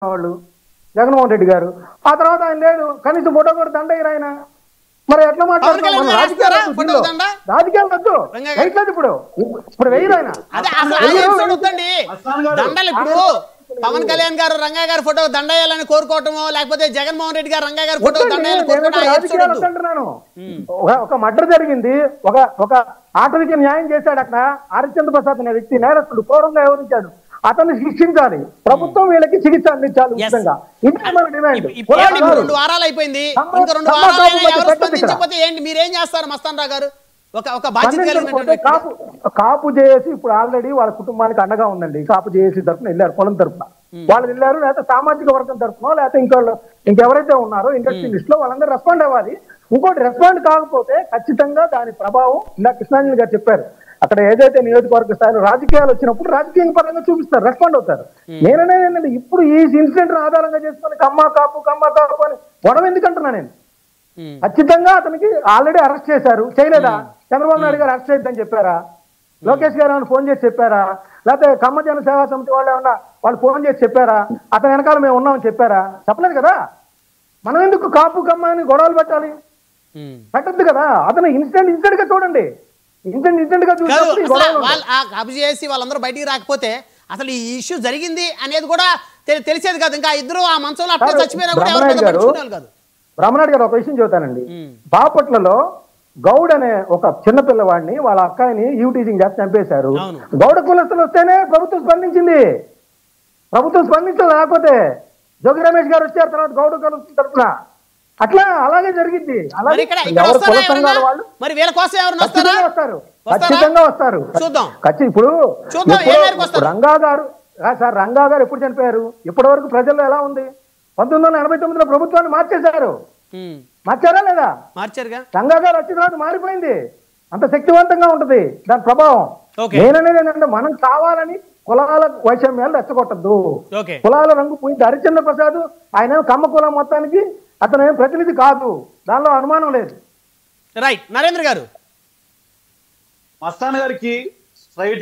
వాళ్ళు జగన్మోహన్ రెడ్డి గారు ఆ తర్వాత ఆయన లేదు కనీసం ఫోటో కూడా దండయ్యారు ఆయన మరి ఎట్లా మాట్లాడుతున్నారు రాజకీయాలు వద్దు రైట్లేదు ఇప్పుడు ఇప్పుడు వెయ్యరు ఆయన ఇప్పుడు పవన్ కళ్యాణ్ గారు రంగయ్య గారి ఫోటో దండయ్యాలని కోరుకోవటమో లేకపోతే జగన్మోహన్ రెడ్డి గారు రంగయ్య గారి ఫోటో రాజకీయాలు అంటున్నాను ఒక మర్డర్ జరిగింది ఒక ఆటవిక న్యాయం చేశాడు అక్కడ హరిశ్చంద్ర ప్రసాద్ అనే వ్యక్తి నేరస్తుడు ఘోరంగా వివరించాడు అతన్ని శిక్షించాలి ప్రభుత్వం వీళ్ళకి చికిత్స అందించాలి ఉచితంగా ఇది మన డిమాండ్ 2 వారాలు అయిపోయింది ఇంకా 2 వారాలు ఎవరు స్పందించకపోతే ఏంటి మీరేం చేస్తారు మస్తాన్ రావు గారు ఒక బాధ్యత కలిగినటువంటి కాపు చేసి ఇప్పుడు ఆల్రెడీ వాళ్ళ కుటుంబానికి అండగా ఉందండి కాపు చేసి తరఫున వెళ్ళారు పొలం తరఫున వాళ్ళు వెళ్ళారు లేకపోతే సామాజిక వర్గం తరఫున లేకపోతే ఇంకెవరైతే ఉన్నారో ఇండస్ట్రీ లిస్ట్ లో వాళ్ళందరూ రెస్పాండ్ అవ్వాలి ఇంకోటి రెస్పాండ్ కాకపోతే ఖచ్చితంగా దాని ప్రభావం ఇందా కృష్ణాంజలి గారు చెప్పారు అక్కడ ఏదైతే నియోజకవర్గ స్థాయిలో రాజకీయాలు వచ్చినప్పుడు రాజకీయ పరంగా చూపిస్తారు రెస్పాండ్ అవుతారు నేననేది ఏంటంటే ఇప్పుడు ఈ ఇన్సిడెంట్ ఆధారంగా చేసుకొని కమ్మ కాపు అని గొడవ ఎందుకంటున్నా నేను ఖచ్చితంగా అతనికి ఆల్రెడీ అరెస్ట్ చేశారు చేయలేదా చంద్రబాబు నాయుడు గారు అరెస్ట్ చేయొద్దని చెప్పారా లోకేష్ గారు ఏమైనా ఫోన్ చేసి చెప్పారా లేకపోతే కమ్మ జన సేవా సమితి వాళ్ళు ఏమన్నా వాళ్ళు ఫోన్ చేసి చెప్పారా అతని వెనకాల మేము ఉన్నామని చెప్పారా చెప్పలేదు కదా మనం ఎందుకు కాపు కమ్మ అని గొడవలు పెట్టాలి పెట్టద్దు కదా అతను ఇన్సిడెంట్ గా చూడండి ఇన్సిడెంట్ గా కాపు చేసి వాళ్ళందరూ బయటికి రాకపోతే అసలు ఈ ఇష్యూ జరిగింది అనేది కూడా తెలిసేది కాదు ఇంకా ఇద్దరు ఆ మంచంలో అట్లా చచ్చిపోయినా కూడా బ్రహ్మనాయుడు గారు ఒక విషయం చెబుతానండి బాపట్లలో గౌడ్ అనే ఒక చిన్న పిల్లవాడిని వాళ్ళ అక్కాయిని టీజింగ్ చేసి చంపేశారు గౌడ కులస్తులు వస్తేనే ప్రభుత్వం స్పందించింది ప్రభుత్వం స్పందించదు లేకపోతే జోగి రమేష్ గారు వచ్చారు తర్వాత గౌడ కులస్తుల తరఫున అట్లా అలాగే జరిగింది అలాగే ఎవరు కుల సంఘాల వాళ్ళు ఖచ్చితంగా వస్తారు ఇప్పుడు రంగా గారు సార్ రంగా గారు ఎప్పుడు చనిపోయారు ఇప్పటి వరకు ప్రజల్లో ఎలా ఉంది 1989లో ప్రభుత్వాన్ని మార్చేశారు మార్చారా లేదా మార్చారుగా రంగా గారు వచ్చిన తర్వాత మారిపోయింది అంత శక్తివంతంగా ఉంటది దాని ప్రభావం నేననేది ఏంటంటే మనం కావాలని కులాల వైషమ్యాలు రెచ్చగొట్టద్దు కులాల రంగు పోయింది హరిశ్చంద్ర ప్రసాద్ ఆయన కమ్మ కులం మొత్తానికి అతను ఏం ప్రతినిధి కాదు దానిలో అనుమానం లేదు రైట్ నరేంద్ర గారు మస్తాన్ గారికి స్ట్రైట్